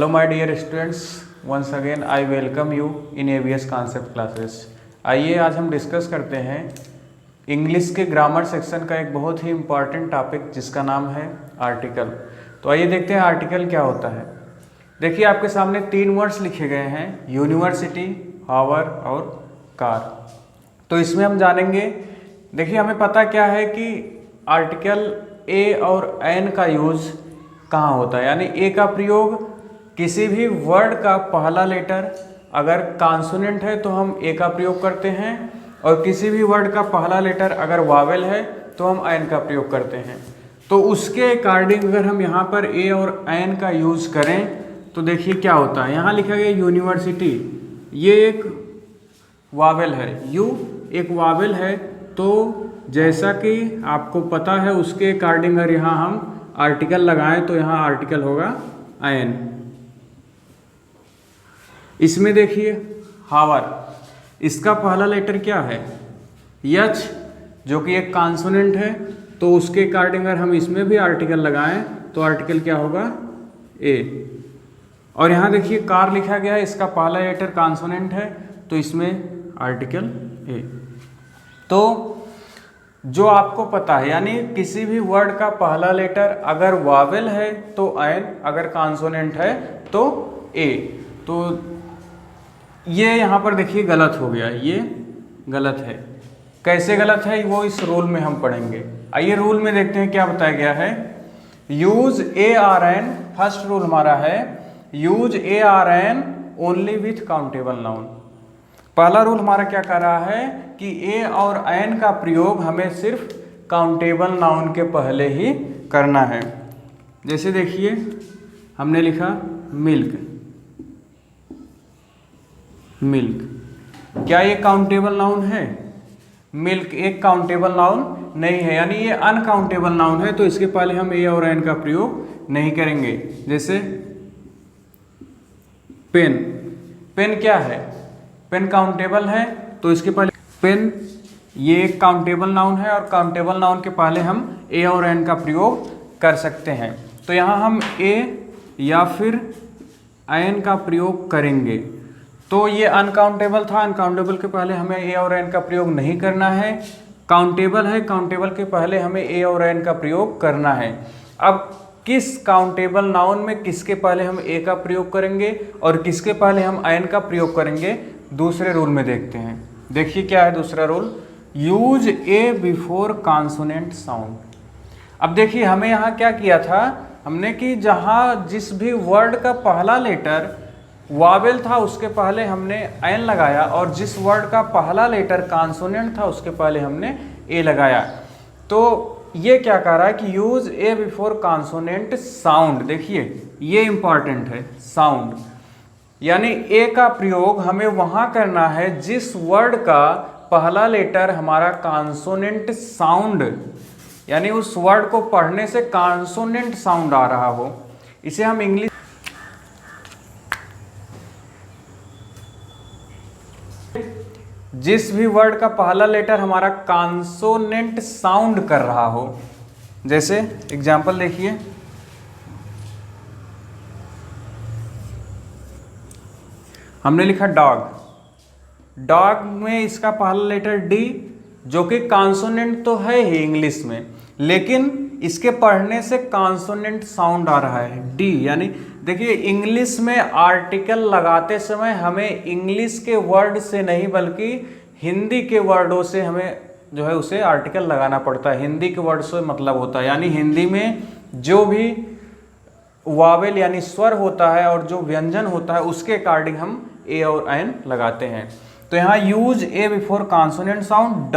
Hello my dear students, once again I welcome you in AVS concept classes. आइए आज हम discuss करते हैं इंग्लिश के ग्रामर सेक्शन का एक बहुत ही इम्पॉर्टेंट टॉपिक जिसका नाम है आर्टिकल। तो आइए देखते हैं आर्टिकल क्या होता है। देखिए आपके सामने 3 वर्ड्स लिखे गए हैं, यूनिवर्सिटी, हावर और कार। तो इसमें हम जानेंगे, देखिए हमें पता क्या है कि आर्टिकल ए और एन का यूज़ कहाँ होता है, यानी ए का प्रयोग किसी भी वर्ड का पहला लेटर अगर कॉन्सोनेंट है तो हम ए का प्रयोग करते हैं, और किसी भी वर्ड का पहला लेटर अगर वावेल है तो हम एन का प्रयोग करते हैं। तो उसके अकॉर्डिंग अगर हम यहाँ पर ए और एन का यूज़ करें तो देखिए क्या होता है। यहाँ लिखा गया यूनिवर्सिटी, ये एक वावेल है, यू एक वावेल है। तो जैसा कि आपको पता है उसके अकॉर्डिंग अगर यहाँ हम आर्टिकल लगाएं तो यहाँ आर्टिकल होगा एन। इसमें देखिए हावर, इसका पहला लेटर क्या है, एच, जो कि एक कॉन्सोनेंट है। तो उसके अकॉर्डिंग अगर हम इसमें भी आर्टिकल लगाएं तो आर्टिकल क्या होगा, ए। और यहाँ देखिए कार लिखा गया है, इसका पहला लेटर कॉन्सोनेंट है तो इसमें आर्टिकल ए। तो जो आपको पता है, यानी किसी भी वर्ड का पहला लेटर अगर वावेल है तो एन, अगर कॉन्सोनेंट है तो ए। तो ये यहाँ पर देखिए गलत हो गया, ये गलत है। कैसे गलत है वो इस रूल में हम पढ़ेंगे। आइए रूल में देखते हैं क्या बताया गया है। Use a or an, first rule हमारा है use a or an only with countable noun. पहला रूल हमारा क्या कर रहा है कि ए और एन का प्रयोग हमें सिर्फ काउंटेबल नाउन के पहले ही करना है। जैसे देखिए हमने लिखा मिल्क, मिल्क, क्या ये काउंटेबल नाउन है? मिल्क एक काउंटेबल नाउन नहीं है, यानी ये अनकाउंटेबल नाउन है। तो इसके पहले हम ए और एन का प्रयोग नहीं करेंगे। जैसे पेन, पेन क्या है, पेन काउंटेबल है तो इसके पहले पेन, ये एक काउंटेबल नाउन है और काउंटेबल नाउन के पहले हम ए और एन का प्रयोग कर सकते हैं। तो यहाँ हम ए या फिर एन का प्रयोग करेंगे। तो ये अनकाउंटेबल था, अनकाउंटेबल के पहले हमें ए और एन का प्रयोग नहीं करना है। काउंटेबल है, काउंटेबल के पहले हमें ए और एन का प्रयोग करना है। अब किस काउंटेबल नाउन में किसके पहले हम ए का प्रयोग करेंगे और किसके पहले हम एन का प्रयोग करेंगे, दूसरे रूल में देखते हैं। देखिए क्या है दूसरा रूल, यूज ए बिफोर कॉन्सोनेंट साउंड। अब देखिए हमें यहाँ क्या किया था हमने कि जहाँ जिस भी वर्ड का पहला लेटर वावेल था उसके पहले हमने एन लगाया, और जिस वर्ड का पहला लेटर कॉन्सोनेंट था उसके पहले हमने ए लगाया। तो ये क्या कह रहा है कि यूज ए बिफोर कॉन्सोनेंट साउंड। देखिए ये इंपॉर्टेंट है, साउंड, यानी ए का प्रयोग हमें वहां करना है जिस वर्ड का पहला लेटर हमारा कॉन्सोनेंट साउंड, यानी उस वर्ड को पढ़ने से कॉन्सोनेंट साउंड आ रहा हो। इसे हम इंग्लिश, जिस भी वर्ड का पहला लेटर हमारा कॉन्सोनेंट साउंड कर रहा हो। जैसे एग्जांपल देखिए, हमने लिखा डॉग, डॉग में इसका पहला लेटर डी, जो कि कॉन्सोनेंट तो है ही इंग्लिश में, लेकिन इसके पढ़ने से कॉन्सोनेंट साउंड आ रहा है डी। यानी देखिए इंग्लिश में आर्टिकल लगाते समय हमें इंग्लिश के वर्ड से नहीं बल्कि हिंदी के वर्डों से हमें जो है उसे आर्टिकल लगाना पड़ता है। हिंदी के वर्ड से मतलब होता है, यानी हिंदी में जो भी वावेल यानी स्वर होता है और जो व्यंजन होता है उसके अकॉर्डिंग हम ए और एन लगाते हैं। तो यहाँ यूज ए बिफोर कॉन्सोनेंट साउंड,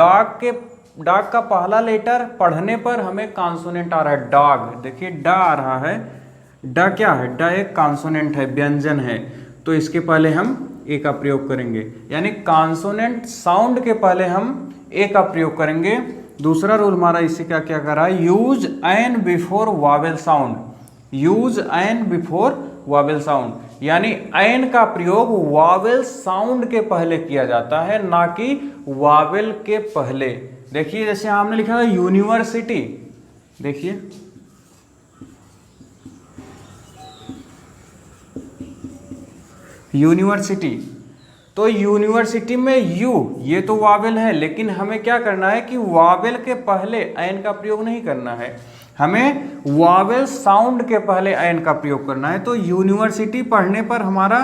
डॉग का पहला लेटर पढ़ने पर हमें कॉन्सोनेंट आ रहा है डॉग। देखिए ड आ रहा है, ड क्या है, ड एक कॉन्सोनेंट है, व्यंजन है, तो इसके पहले हम ए का प्रयोग करेंगे, यानी कॉन्सोनेंट साउंड के पहले हम ए का प्रयोग करेंगे। दूसरा रूल हमारा इसी का क्या कर रहा है, use an before Wavell sound, use an before Wavell sound, यानी एन का प्रयोग वावेल साउंड के पहले किया जाता है, ना कि वावेल के पहले। देखिए जैसे हमने लिखा है यूनिवर्सिटी, देखिए यूनिवर्सिटी। तो यूनिवर्सिटी में यू ये तो वावेल है, लेकिन हमें क्या करना है कि वावेल के पहले एन का प्रयोग नहीं करना है, हमें वावेल साउंड के पहले एन का प्रयोग करना है। तो यूनिवर्सिटी पढ़ने पर हमारा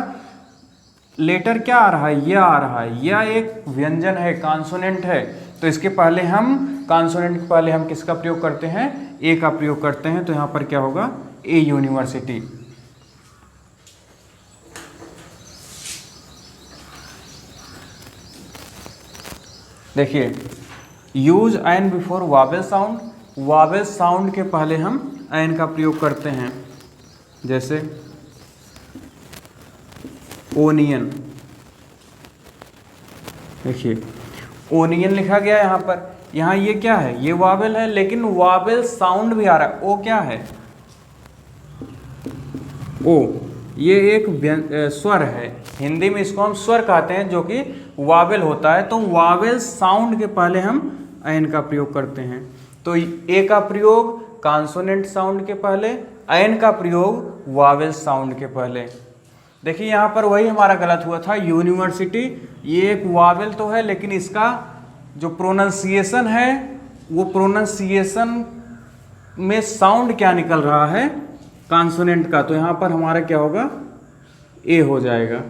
लेटर क्या आ रहा है, यह आ रहा है। यह एक व्यंजन है, कॉन्सोनेंट है, तो इसके पहले हम कॉन्सोनेंट के पहले हम किसका प्रयोग करते हैं, ए का प्रयोग करते हैं। तो यहाँ पर क्या होगा, ए यूनिवर्सिटी। देखिए, use an before Wavell sound, Wavell sound के पहले हम एन का प्रयोग करते हैं। जैसे ओनियन, देखिए ओनियन लिखा गया यहाँ पर, यहाँ ये क्या है, ये वावेल है, लेकिन वावेल साउंड भी आ रहा है। ओ क्या है, ओ ये एक स्वर है, हिंदी में इसको हम स्वर कहते हैं, जो कि वावेल होता है। तो वावेल साउंड के पहले हम एन का प्रयोग करते हैं। तो ए का प्रयोग कॉन्सोनेंट साउंड के पहले, एन का प्रयोग वावेल साउंड के पहले। देखिए यहाँ पर वही हमारा गलत हुआ था, यूनिवर्सिटी ये एक वावेल तो है, लेकिन इसका जो प्रोनाउंसिएशन है वो प्रोनाउंसिएशन में साउंड क्या निकल रहा है, कॉन्सोनेंट का। तो यहाँ पर हमारा क्या होगा, ए हो जाएगा।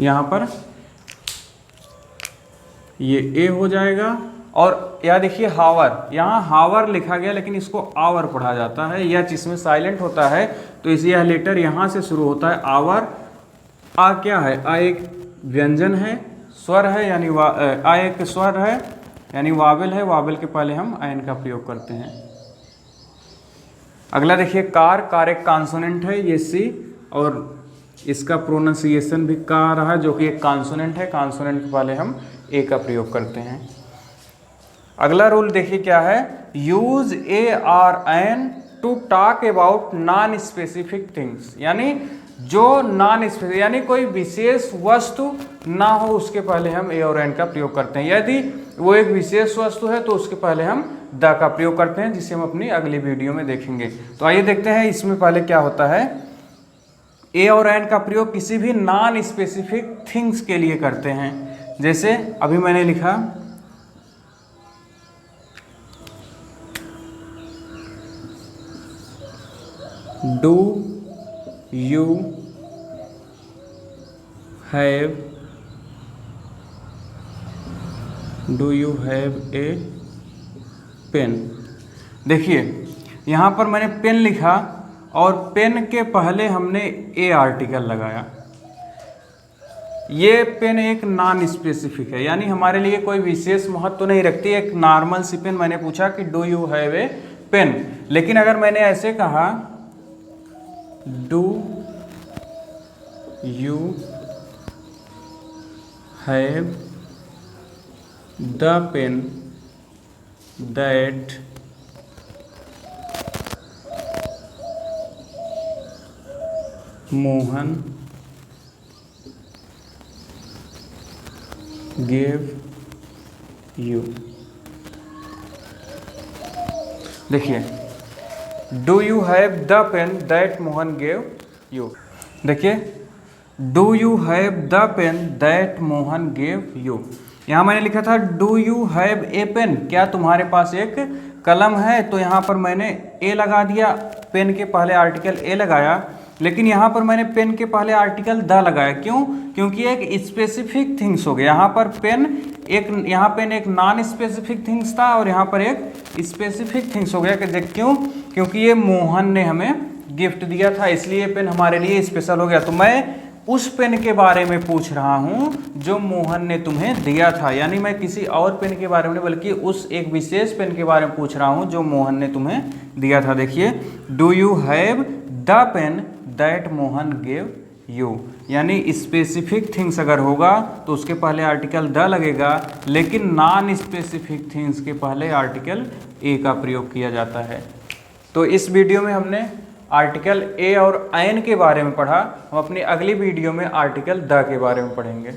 यहाँ पर ये ए हो जाएगा। और यह देखिए हावर, यहाँ हावर लिखा गया, लेकिन इसको आवर पढ़ा जाता है। यह जिसमें साइलेंट होता है, तो इसलिए यह लेटर यहाँ से शुरू होता है, आवर। आ क्या है, आ एक व्यंजन है, स्वर है, यानी आ एक स्वर है, यानी वावेल है। वावेल के पहले हम एन का प्रयोग करते हैं। अगला देखिए कार, कार एक कॉन्सोनेंट है, ये सी, और इसका प्रोनाउंसिएशन भी का आ रहा है, जो कि एक कॉन्सोनेंट है। कॉन्सोनेंट के पहले हम ए का प्रयोग करते हैं। अगला रूल देखिए क्या है, use a or an to talk about non specific things, यानी जो नॉन स्पेसिफिक यानी कोई विशेष वस्तु ना हो, उसके पहले हम ए और एन का प्रयोग करते हैं। यदि वो एक विशेष वस्तु है तो उसके पहले हम द का प्रयोग करते हैं, जिसे हम अपनी अगली वीडियो में देखेंगे। तो आइए देखते हैं इसमें पहले क्या होता है। ए और एन का प्रयोग किसी भी नॉन स्पेसिफिक थिंग्स के लिए करते हैं। जैसे अभी मैंने लिखा do you have a pen. देखिए यहाँ पर मैंने पेन लिखा और पेन के पहले हमने ए आर्टिकल लगाया। ये पेन एक नॉन स्पेसिफिक है, यानी हमारे लिए कोई विशेष महत्व तो नहीं रखती। एक नॉर्मल सी पेन, मैंने पूछा कि do you have a pen, लेकिन अगर मैंने ऐसे कहा do you have the pen that Mohan gave you। देखिए do you have the pen that Mohan gave you. देखिए do you have the pen that Mohan gave you, यहाँ मैंने लिखा था do you have a pen, क्या तुम्हारे पास एक कलम है। तो यहाँ पर मैंने ए लगा दिया, पेन के पहले आर्टिकल ए लगाया, लेकिन यहाँ पर मैंने पेन के पहले आर्टिकल द लगाया। क्यों? क्योंकि एक स्पेसिफिक थिंग्स हो गया। यहाँ पर पेन एक नॉन स्पेसिफिक थिंग्स था और यहाँ पर एक स्पेसिफिक थिंग्स हो गया। क्यों? क्योंकि ये मोहन ने हमें गिफ्ट दिया था, इसलिए पेन हमारे लिए स्पेशल हो गया। तो मैं उस पेन के बारे में पूछ रहा हूँ जो मोहन ने तुम्हें दिया था, यानी मैं किसी और पेन के बारे में नहीं बल्कि उस एक विशेष पेन के बारे में पूछ रहा हूँ जो मोहन ने तुम्हें दिया था। देखिए do you have the pen that Mohan gave you, यानी स्पेसिफिक थिंग्स अगर होगा तो उसके पहले आर्टिकल द लगेगा, लेकिन नॉन स्पेसिफिक थिंग्स के पहले आर्टिकल ए का प्रयोग किया जाता है। तो इस वीडियो में हमने आर्टिकल ए और एन के बारे में पढ़ा। हम अपनी अगली वीडियो में आर्टिकल द के बारे में पढ़ेंगे।